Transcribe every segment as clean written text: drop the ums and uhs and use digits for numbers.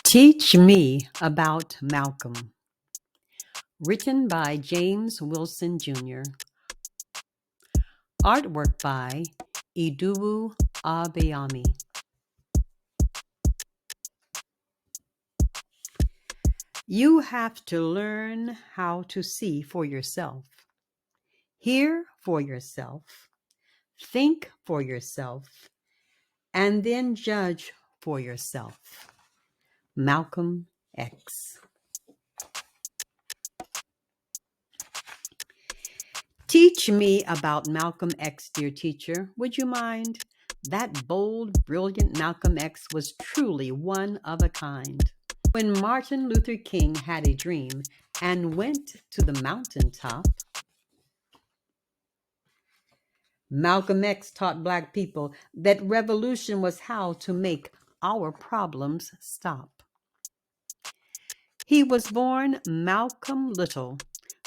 Teach Me About Malcolm, written by James Wilson Jr., artwork by Idowu Abayomi. You have to learn how to see for yourself, hear for yourself, think for yourself, and then judge for yourself. Malcom X. Teach me about Malcolm X, dear teacher, would you mind? That bold, brilliant Malcolm X was truly one of a kind. When Martin Luther King had a dream and went to the mountaintop, Malcolm X taught Black people that revolution was how to make our problems stop. He was born Malcolm Little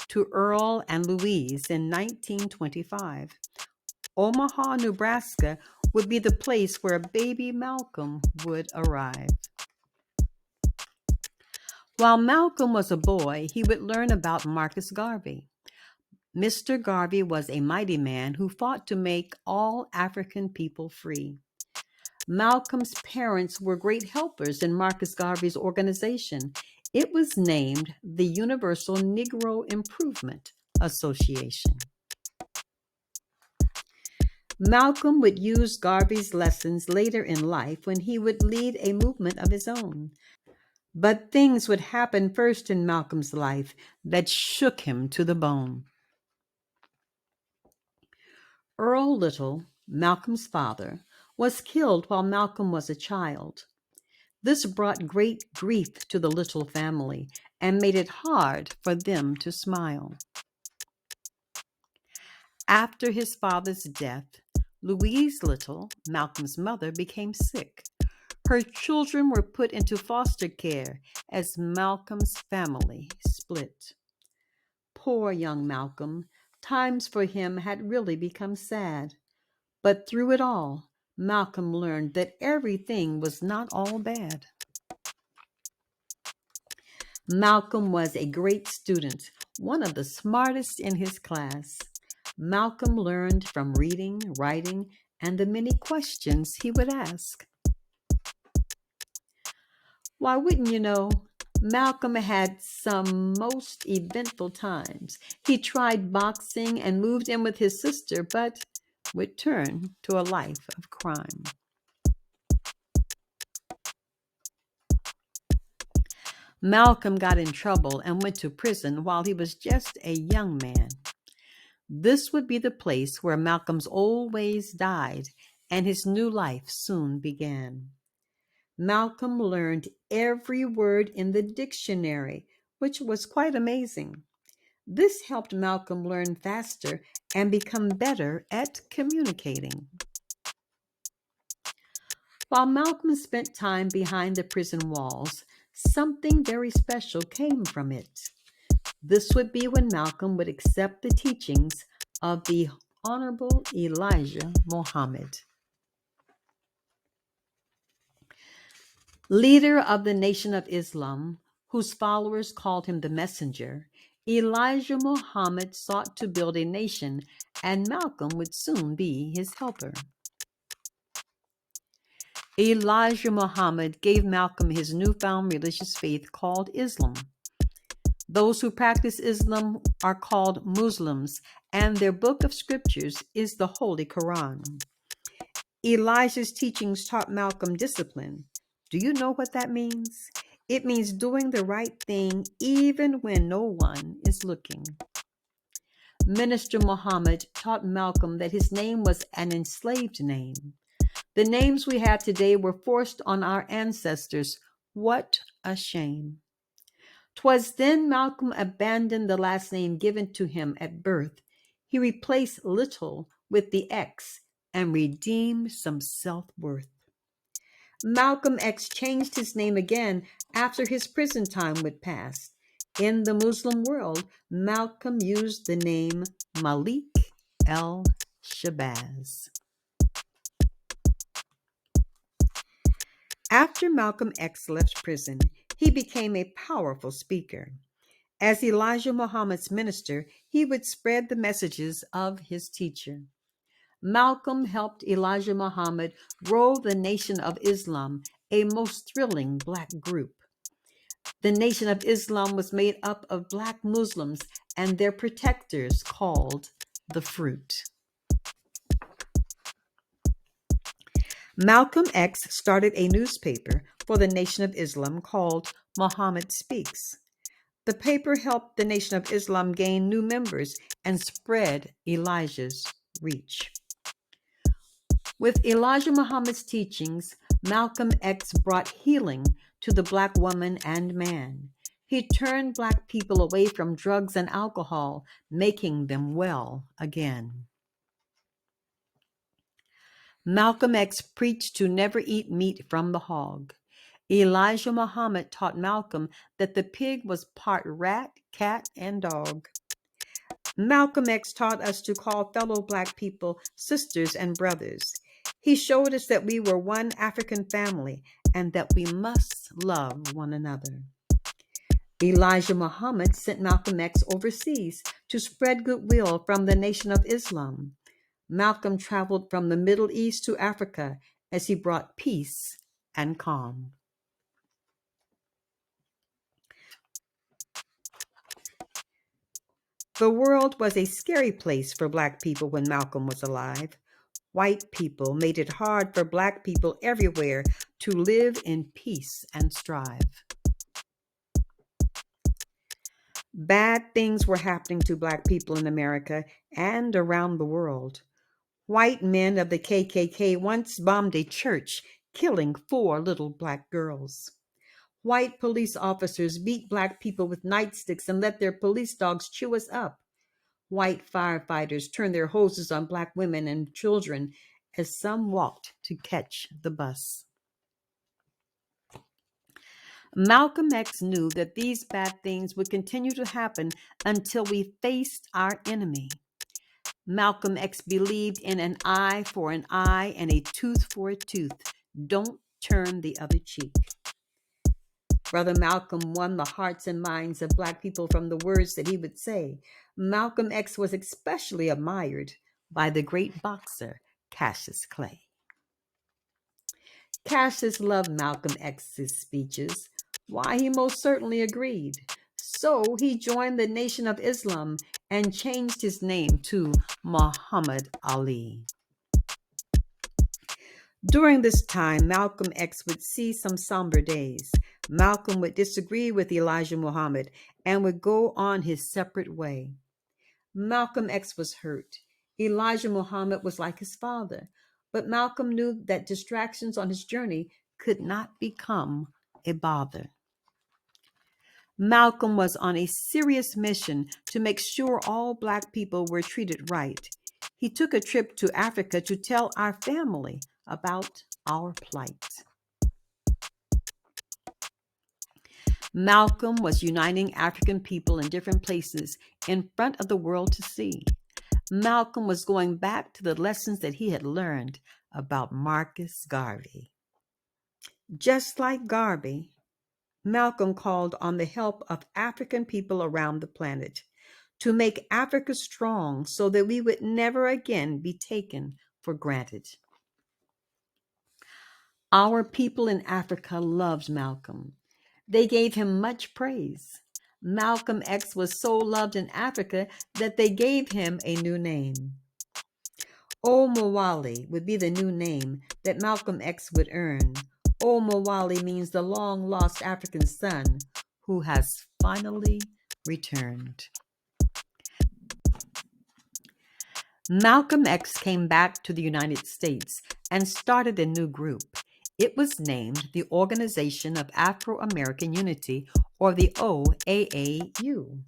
to Earl and Louise in 1925. Omaha, Nebraska would be the place where baby Malcolm would arrive. While Malcolm was a boy, he would learn about Marcus Garvey. Mr. Garvey was a mighty man who fought to make all African people free. Malcolm's parents were great helpers in Marcus Garvey's organization. It was named the Universal Negro Improvement Association. Malcolm would use Garvey's lessons later in life when he would lead a movement of his own. But things would happen first in Malcolm's life that shook him to the bone. Earl Little, Malcolm's father, was killed while Malcolm was a child. This brought great grief to the Little family and made it hard for them to smile. After his father's death, Louise Little, Malcolm's mother, became sick. Her children were put into foster care as Malcolm's family split. Poor young Malcolm, times for him had really become sad. But through it all, Malcolm learned that everything was not all bad. Malcolm was a great student, one of the smartest in his class. Malcolm learned from reading, writing, and the many questions he would ask. Why, wouldn't you know, Malcolm had some most eventful times. He tried boxing and moved in with his sister, but would turn to a life of crime. Malcolm got in trouble and went to prison while he was just a young man. This would be the place where Malcolm's old ways died and his new life soon began. Malcolm learned every word in the dictionary, which was quite amazing. This helped Malcolm learn faster and become better at communicating. While Malcolm spent time behind the prison walls, something very special came from it. This would be when Malcolm would accept the teachings of the Honorable Elijah Muhammad. Leader of the Nation of Islam, whose followers called him the messenger, Elijah Muhammad sought to build a nation, and Malcolm would soon be his helper. Elijah Muhammad gave Malcolm his newfound religious faith called Islam. Those who practice Islam are called Muslims, and their book of scriptures is the Holy Quran. Elijah's teachings taught Malcolm discipline. Do you know what that means? It means doing the right thing even when no one is looking. Minister Muhammad taught Malcolm that his name was an enslaved name. The names we have today were forced on our ancestors. What a shame. 'Twas then Malcolm abandoned the last name given to him at birth. He replaced Little with the X and redeemed some self-worth. Malcolm X changed his name again after his prison time would pass. In the Muslim world, Malcolm used the name Malik el-Shabazz. After Malcolm X left prison, he became a powerful speaker. As Elijah Muhammad's minister, he would spread the messages of his teacher. Malcolm helped Elijah Muhammad grow the Nation of Islam, a most thrilling black group. The Nation of Islam was made up of black Muslims and their protectors called the Fruit. Malcolm X started a newspaper for the Nation of Islam called Muhammad Speaks. The paper helped the Nation of Islam gain new members and spread Elijah's reach. With Elijah Muhammad's teachings, Malcolm X brought healing to the black woman and man. He turned black people away from drugs and alcohol, making them well again. Malcolm X preached to never eat meat from the hog. Elijah Muhammad taught Malcolm that the pig was part rat, cat, and dog. Malcolm X taught us to call fellow black people sisters and brothers. He showed us that we were one African family and that we must love one another. Elijah Muhammad sent Malcolm X overseas to spread goodwill from the Nation of Islam. Malcolm traveled from the Middle East to Africa as he brought peace and calm. The world was a scary place for black people when Malcolm was alive. White people made it hard for black people everywhere to live in peace and strive. Bad things were happening to black people in America and around the world. White men of the KKK once bombed a church, killing 4 little black girls. White police officers beat black people with nightsticks and let their police dogs chew us up. White firefighters turned their hoses on black women and children as some walked to catch the bus. Malcolm X knew that these bad things would continue to happen until we faced our enemy. Malcolm X believed in an eye for an eye and a tooth for a tooth. Don't turn the other cheek. Brother Malcolm won the hearts and minds of black people from the words that he would say. Malcolm X was especially admired by the great boxer Cassius Clay. Cassius loved Malcolm X's speeches. Why, he most certainly agreed. So he joined the Nation of Islam and changed his name to Muhammad Ali. During this time, Malcolm X would see some somber days. Malcolm would disagree with Elijah Muhammad and would go on his separate way. Malcolm X was hurt. Elijah Muhammad was like his father, but Malcolm knew that distractions on his journey could not become a bother. Malcolm was on a serious mission to make sure all black people were treated right. He took a trip to Africa to tell our family about our plight. Malcolm was uniting African people in different places in front of the world to see. Malcolm was going back to the lessons that he had learned about Marcus Garvey. Just like Garvey, Malcolm called on the help of African people around the planet to make Africa strong so that we would never again be taken for granted. Our people in Africa loved Malcolm. They gave him much praise. Malcolm X was so loved in Africa that they gave him a new name. Omowale would be the new name that Malcolm X would earn. Omowale means the long-lost African son who has finally returned. Malcolm X came back to the United States and started a new group. It was named the Organization of Afro-American Unity, or the OAAU.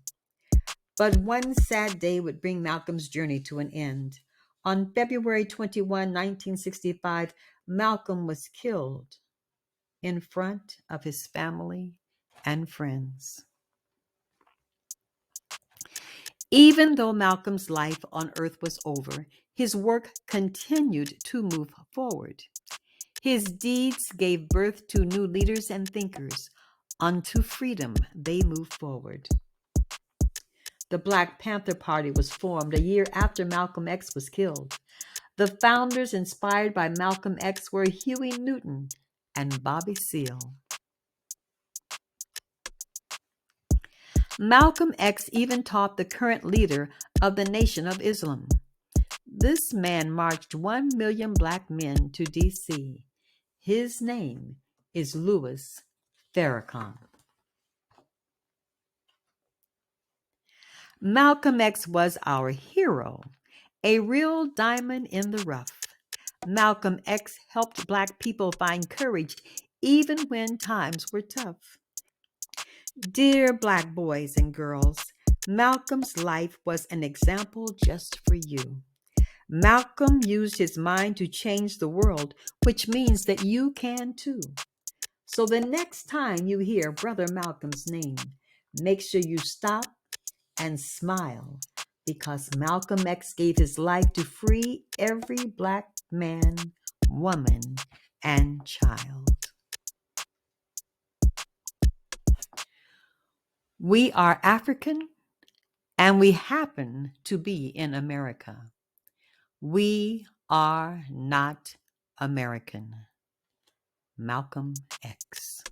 But one sad day would bring Malcolm's journey to an end. On February 21, 1965, Malcolm was killed in front of his family and friends. Even though Malcolm's life on earth was over, his work continued to move forward. His deeds gave birth to new leaders and thinkers. Unto freedom they moved forward. The Black Panther Party was formed a year after Malcolm X was killed. The founders inspired by Malcolm X were Huey Newton and Bobby Seale. Malcolm X even taught the current leader of the Nation of Islam. This man marched 1 million black men to D.C. His name is Louis Farrakhan. Malcolm X was our hero, a real diamond in the rough. Malcolm X helped black people find courage even when times were tough. Dear black boys and girls, Malcolm's life was an example just for you. Malcolm used his mind to change the world, which means that you can too. So the next time you hear Brother Malcolm's name, make sure you stop and smile because Malcolm X gave his life to free every black man, woman, and child. We are African and we happen to be in America. We are not American. Malcolm X.